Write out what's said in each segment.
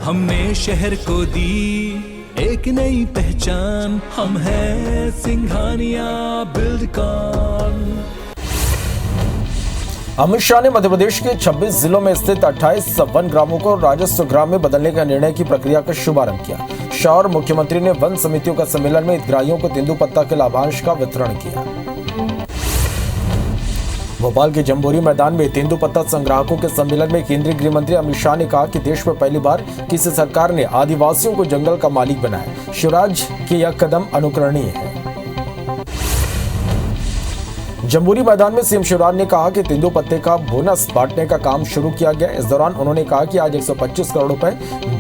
हमने शहर को दी एक नई पहचान, हम हैं सिंघानिया बिल्डकॉन। अमित शाह ने मध्य प्रदेश के 26 जिलों में स्थित 28 वन ग्रामों को राजस्व ग्राम में बदलने का निर्णय की प्रक्रिया का शुभारंभ किया। शाह और मुख्यमंत्री ने वन समितियों का सम्मेलन में हितग्राहियों को तेंदुपत्ता के लाभांश का वितरण किया। भोपाल के जम्बूरी मैदान में तेंदुपत्ता संग्राहकों के सम्मेलन में केंद्रीय गृह मंत्री अमित शाह ने कहा कि देश में पहली बार किसी सरकार ने आदिवासियों को जंगल का मालिक बनाया। शिवराज के यह कदम अनुकरणीय है। जम्बूरी मैदान में सीएम शिवराज ने कहा कि तेंदुपत्ते का बोनस बांटने का काम शुरू किया गया। इस दौरान उन्होंने कहा कि आज 125 करोड़ रुपए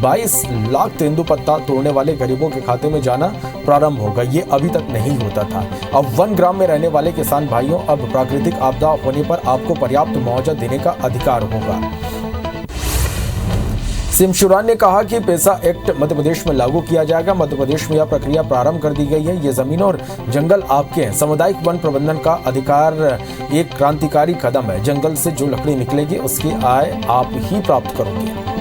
22 लाख तेंदुपत्ता तोड़ने वाले गरीबों के खाते में जाना प्रारंभ होगा। ये अभी तक नहीं होता था। अब वन ग्राम में रहने वाले किसान भाइयों, अब प्राकृतिक आपदा होने पर आपको पर्याप्त मुआवजा देने का अधिकार होगा। सीएम शिवराज ने कहा कि पैसा एक्ट मध्य प्रदेश में लागू किया जाएगा। मध्य प्रदेश में यह प्रक्रिया प्रारंभ कर दी गई है। ये जमीन और जंगल आपके हैं। सामुदायिक वन प्रबंधन का अधिकार एक क्रांतिकारी कदम है। जंगल से जो लकड़ी निकलेगी उसकी आय आप ही प्राप्त करोगे।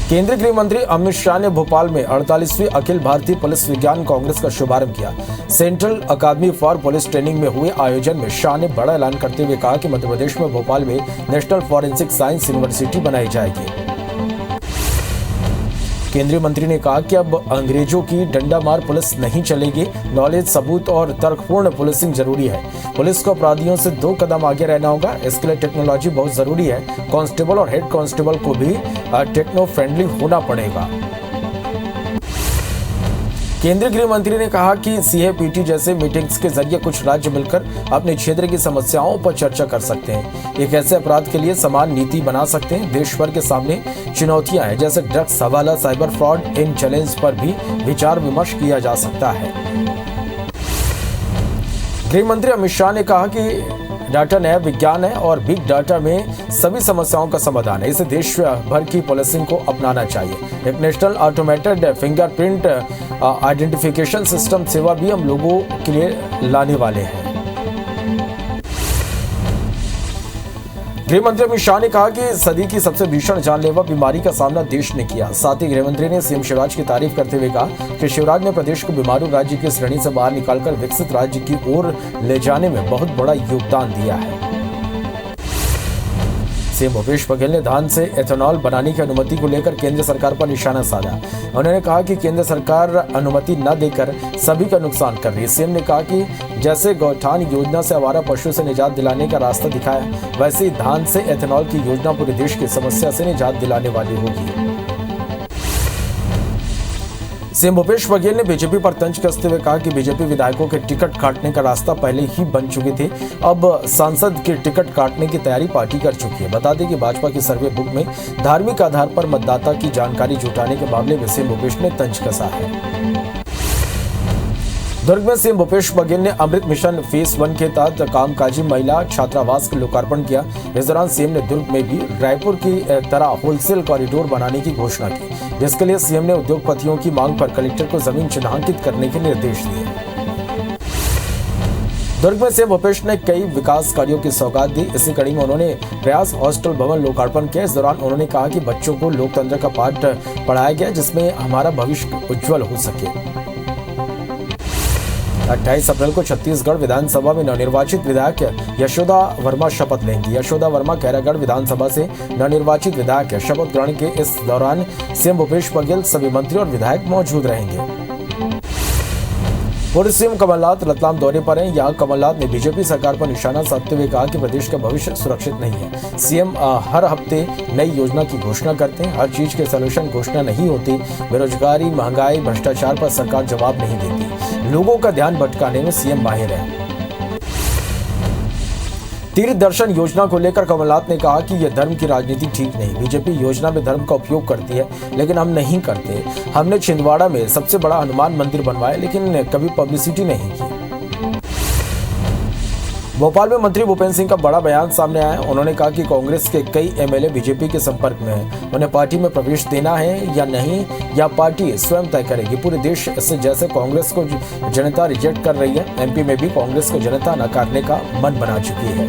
केंद्रीय गृह मंत्री अमित शाह ने भोपाल में 48वीं अखिल भारतीय पुलिस विज्ञान कांग्रेस का शुभारंभ किया। Central academy for police training में हुए आयोजन में शाह ने बड़ा ऐलान करते हुए कहा कि मध्य प्रदेश में भोपाल में नेशनल फॉरेंसिक साइंस यूनिवर्सिटी बनाई जाएगी। केंद्रीय मंत्री ने कहा कि अब अंग्रेजों की डंडा मार पुलिस नहीं चलेगी। नॉलेज, सबूत और तर्कपूर्ण पुलिसिंग जरूरी है। पुलिस को अपराधियों से 2 कदम आगे रहना होगा। इसके लिए टेक्नोलॉजी बहुत जरूरी है। कांस्टेबल और हेड कांस्टेबल को भी टेक्नो फ्रेंडली होना पड़ेगा। केंद्रीय गृह मंत्री ने कहा कि CAPT जैसे मीटिंग्स के जरिए कुछ राज्य मिलकर अपने क्षेत्र की समस्याओं पर चर्चा कर सकते हैं। एक ऐसे अपराध के लिए समान नीति बना सकते हैं। देश भर के सामने चुनौतियां हैं, जैसे ड्रग्स, हवाला, साइबर फ्रॉड। इन चैलेंज पर भी विचार विमर्श किया जा सकता है। गृह मंत्री अमित शाह ने कहा कि डाटा नया विज्ञान है और बिग डाटा में सभी समस्याओं का समाधान है। इसे देश भर की पुलिसिंग को अपनाना चाहिए। एक national automated fingerprint identification system सेवा भी हम लोगों के लिए लाने वाले हैं। गृह मंत्री अमित शाह ने कहा कि सदी की सबसे भीषण जानलेवा बीमारी का सामना देश ने किया। साथ ही गृह मंत्री ने सीएम शिवराज की तारीफ करते हुए कहा कि शिवराज ने प्रदेश को बीमारू राज्य की श्रेणी से बाहर निकालकर विकसित राज्य की ओर ले जाने में बहुत बड़ा योगदान दिया है। सीएम भूपेश बघेल ने धान से एथेनॉल बनाने की अनुमति को लेकर केंद्र सरकार पर निशाना साधा। उन्होंने कहा कि केंद्र सरकार अनुमति न देकर सभी का नुकसान कर रही है। सीएम ने कहा कि जैसे गौठान योजना से आवारा पशु से निजात दिलाने का रास्ता दिखाया, वैसे ही धान से एथेनॉल की योजना पूरे देश की समस्या से निजात दिलाने वाली होगी। सीएम भूपेश बघेल ने बीजेपी पर तंज कसते हुए कहा कि बीजेपी विधायकों के टिकट काटने का रास्ता पहले ही बन चुके थे। अब सांसद के टिकट काटने की तैयारी पार्टी कर चुकी है। बता दें कि भाजपा की सर्वे बुक में धार्मिक आधार पर मतदाता की जानकारी जुटाने के मामले में सीएम भूपेश ने तंज कसा है। दुर्ग में सीएम भूपेश बघेल ने अमृत मिशन फेज 1 के तहत कामकाजी महिला छात्रावास का लोकार्पण किया। इस दौरान सीएम ने दुर्ग में भी रायपुर की तरह होलसेल कॉरिडोर बनाने की घोषणा की, जिसके लिए सीएम ने उद्योगपतियों की मांग पर कलेक्टर को जमीन चिन्हांकित करने के निर्देश दिए। दुर्ग में सीएम भूपेश ने कई विकास कार्यों की सौगात दी। इसी कड़ी में उन्होंने प्रयास हॉस्टल भवन लोकार्पण किया। इस दौरान उन्होंने कहा कि बच्चों को लोकतंत्र का पाठ पढ़ाया गया, जिसमें हमारा भविष्य उज्जवल हो सके। 28 अप्रैल को छत्तीसगढ़ विधानसभा में नवनिर्वाचित विधायक यशोदा वर्मा शपथ लेंगी। यशोदा वर्मा खैरागढ़ विधानसभा से नवनिर्वाचित विधायक है। शपथ ग्रहण के इस दौरान सीएम भूपेश बघेल, सभी मंत्री और विधायक मौजूद रहेंगे। पूर्व सीएम कमलनाथ रतलाम दौरे पर हैं। यहाँ कमलनाथ ने बीजेपी सरकार पर निशाना साधते हुए कहा कि प्रदेश का भविष्य सुरक्षित नहीं है। सीएम हर हफ्ते नई योजना की घोषणा करते हैं। हर चीज के सलूशन घोषणा नहीं होती। बेरोजगारी, महंगाई, भ्रष्टाचार पर सरकार जवाब नहीं देती। लोगों का ध्यान भटकाने में सीएम माहिर है। तीर्थ दर्शन योजना को लेकर कमलनाथ ने कहा कि यह धर्म की राजनीति ठीक नहीं। बीजेपी योजना में धर्म का उपयोग करती है, लेकिन हम नहीं करते। हमने छिंदवाड़ा में सबसे बड़ा हनुमान मंदिर बनवाया, लेकिन कभी पब्लिसिटी नहीं की। भोपाल में मंत्री भूपेंद्र सिंह का बड़ा बयान सामने आया। उन्होंने कहा कि कांग्रेस के कई एमएलए बीजेपी के संपर्क में हैं। उन्हें पार्टी में प्रवेश देना है या नहीं, या पार्टी स्वयं तय करेगी। पूरे देश से जैसे कांग्रेस को जनता रिजेक्ट कर रही है, एमपी में भी कांग्रेस को जनता नकारने का मन बना चुकी है।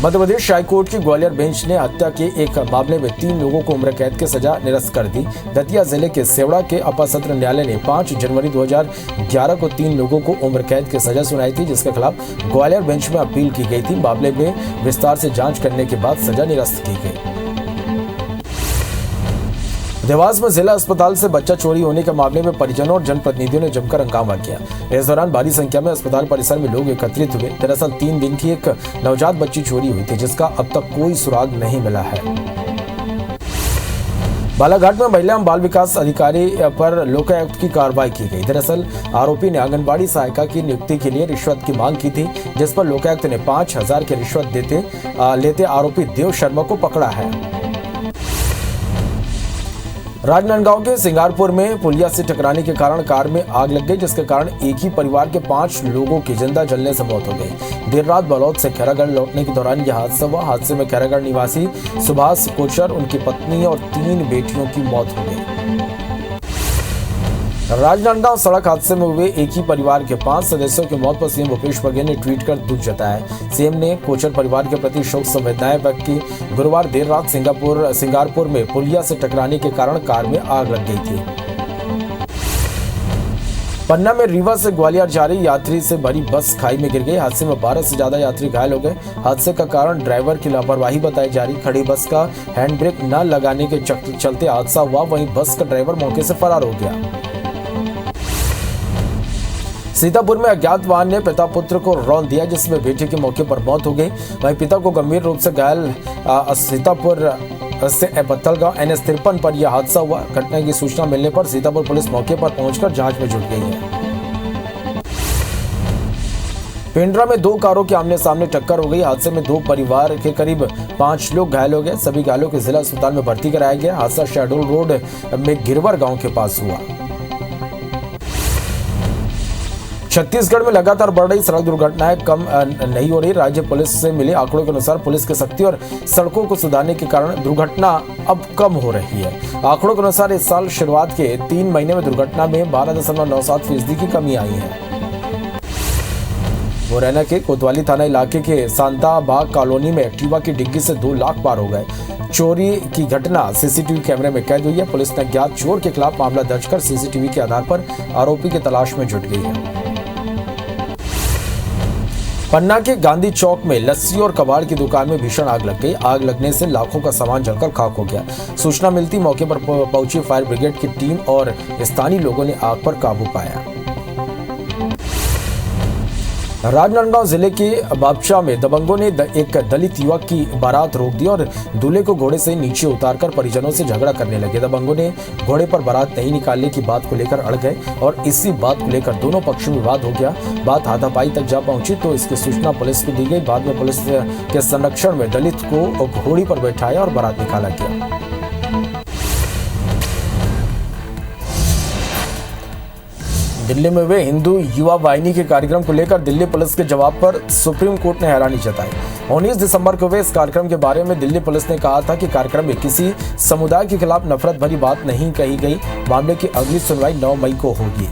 मध्य प्रदेश हाईकोर्ट की ग्वालियर बेंच ने हत्या के एक मामले में 3 लोगों को उम्र कैद की सजा निरस्त कर दी। दतिया जिले के सेवड़ा के अपर सत्र न्यायालय ने 5 जनवरी 2011 को 3 लोगों को उम्र कैद की सजा सुनाई थी, जिसके खिलाफ ग्वालियर बेंच में अपील की गई थी। मामले में विस्तार से जांच करने के बाद सजा निरस्त की गई। देवास में जिला अस्पताल से बच्चा चोरी होने के मामले में परिजनों और जनप्रतिनिधियों ने जमकर हंगामा किया। इस दौरान भारी संख्या में अस्पताल परिसर में लोग एकत्रित हुए। दरअसल 3 दिन की एक नवजात बच्ची चोरी हुई थी, जिसका अब तक कोई सुराग नहीं मिला है। बालाघाट में महिला बाल विकास अधिकारी पर लोकायुक्त की कार्रवाई की गई। दरअसल आरोपी ने आंगनबाड़ी सहायिका की नियुक्ति के लिए रिश्वत की मांग की थी, जिस पर लोकायुक्त ने 5000 की रिश्वत लेते आरोपी देव शर्मा को पकड़ा है। राजनांदगांव के सिंगारपुर में पुलिया से टकराने के कारण कार में आग लग गई, जिसके कारण एक ही परिवार के 5 लोगों की जिंदा जलने से मौत हो गई। देर रात बलौद से खैरागढ़ लौटने के दौरान यह हादसा हुआ। हादसे में खैरागढ़ निवासी सुभाष कोचर, उनकी पत्नी और 3 बेटियों की मौत हो गई। राजनांदगांव सड़क हादसे में हुए एक ही परिवार के 5 सदस्यों की मौत पर सीएम भूपेश बघेल ने ट्वीट कर दुख जताया। सीएम ने कोचर परिवार के प्रति शोक संवेदनाएं व्यक्त की। गुरुवार देर रात सिंगारपुर में पुलिया से टकराने के कारण कार में आग लग गई थी। पन्ना में रीवा से ग्वालियर जा रही यात्री से भरी बस खाई में गिर गई। हादसे में 12 से ज्यादा यात्री घायल हो गए। हादसे का कारण ड्राइवर की लापरवाही बताई जा रही। खड़ी बस का हैंड ब्रेक न लगाने के चलते हादसा हुआ। वहीं बस का ड्राइवर मौके से फरार हो गया। सीतापुर में अज्ञात वाहन ने पिता पुत्र को रौंद दिया, जिसमें बेटे की मौके पर मौत हो गई। वहीं पिता को गंभीर रूप से घायल सीतापुर से बत्तलगांव NH-53 पर यह हादसा हुआ। घटना की सूचना मिलने पर सीतापुर पुलिस मौके पर पहुंचकर जांच में जुट गई है। पेंड्रा में 2 कारों के आमने सामने टक्कर हो गई। हादसे में 2 परिवार के करीब 5 लोग घायल हो गए। सभी घायलों को जिला अस्पताल में भर्ती कराया गया। हादसा शहडोल रोड में गिरवर गांव के पास हुआ। छत्तीसगढ़ में लगातार बढ़ रही सड़क दुर्घटनाएं कम नहीं हो रही। राज्य पुलिस से मिले आंकड़ों के अनुसार पुलिस की सख्ती और सड़कों को सुधारने के कारण दुर्घटना अब कम हो रही है। आंकड़ों के अनुसार इस साल शुरुआत के 3 महीने में दुर्घटना में 12.97% की कमी आई है। मुरैना के कोतवाली थाना इलाके के सांता बाग कॉलोनी में एक्टिवा की डिग्गी से 2 लाख पार हो गए। चोरी की घटना सीसीटीवी कैमरे में कैद हुई है। पुलिस ने अज्ञात चोर के खिलाफ मामला दर्ज कर सीसीटीवी के आधार पर आरोपी की तलाश में जुट गई है। पन्ना के गांधी चौक में लस्सी और कबाड़ की दुकान में भीषण आग लग गई। आग लगने से लाखों का सामान जलकर खाक हो गया। सूचना मिलती मौके पर पहुंची फायर ब्रिगेड की टीम और स्थानीय लोगों ने आग पर काबू पाया। राजनांदगांव जिले के बाबचा में दबंगों ने एक दलित युवक की बारात रोक दी और दूल्हे को घोड़े से नीचे उतारकर परिजनों से झगड़ा करने लगे। दबंगों ने घोड़े पर बारात नहीं निकालने की बात को लेकर अड़ गए और इसी बात को लेकर दोनों पक्षों में विवाद हो गया। बात हाथापाई तक जा पहुंची तो इसकी सूचना पुलिस को दी गई। बाद में पुलिस के संरक्षण में दलित को घोड़ी पर बैठाया और बारात निकाला गया। दिल्ली में हुए हिंदू युवा वाहिनी के कार्यक्रम को लेकर दिल्ली पुलिस के जवाब पर सुप्रीम कोर्ट ने हैरानी जताई। 19 दिसंबर को हुए इस कार्यक्रम के बारे में दिल्ली पुलिस ने कहा था कि कार्यक्रम में किसी समुदाय के खिलाफ नफरत भरी बात नहीं कही गई। मामले की अगली सुनवाई 9 मई को होगी।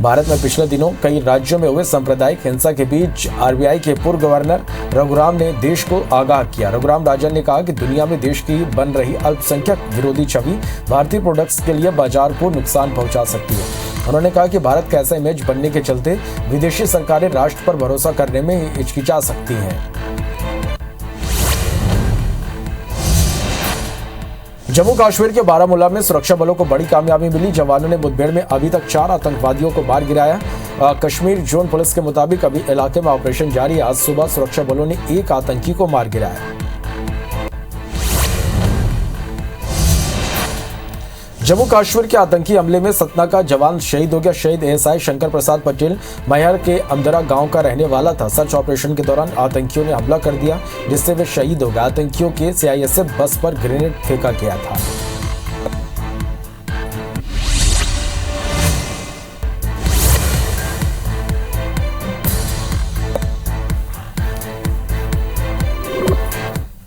भारत में पिछले दिनों कई राज्यों में हुए सांप्रदायिक हिंसा के बीच RBI के पूर्व गवर्नर रघुराम ने देश को आगाह किया। रघुराम राजन ने कहा कि दुनिया में देश की बन रही अल्पसंख्यक विरोधी छवि भारतीय प्रोडक्ट्स के लिए बाजार को नुकसान पहुंचा सकती है। उन्होंने कहा कि भारत का ऐसा इमेज बनने के चलते विदेशी सरकारें राष्ट्र पर भरोसा करने में हिचकिचा सकती हैं। जम्मू कश्मीर के बारामूला में सुरक्षा बलों को बड़ी कामयाबी मिली। जवानों ने मुठभेड़ में अभी तक 4 आतंकवादियों को मार गिराया। कश्मीर जोन पुलिस के मुताबिक अभी इलाके में ऑपरेशन जारी है। आज सुबह सुरक्षा बलों ने 1 आतंकी को मार गिराया। जम्मू कश्मीर के आतंकी हमले में सतना का जवान शहीद हो गया। शहीद ASI शंकर प्रसाद पटेल मैहर के अमदरा गांव का रहने वाला था। सर्च ऑपरेशन के दौरान आतंकियों ने हमला कर दिया, जिससे वे शहीद हो गए। आतंकियों के CISF बस पर ग्रेनेड फेंका गया था।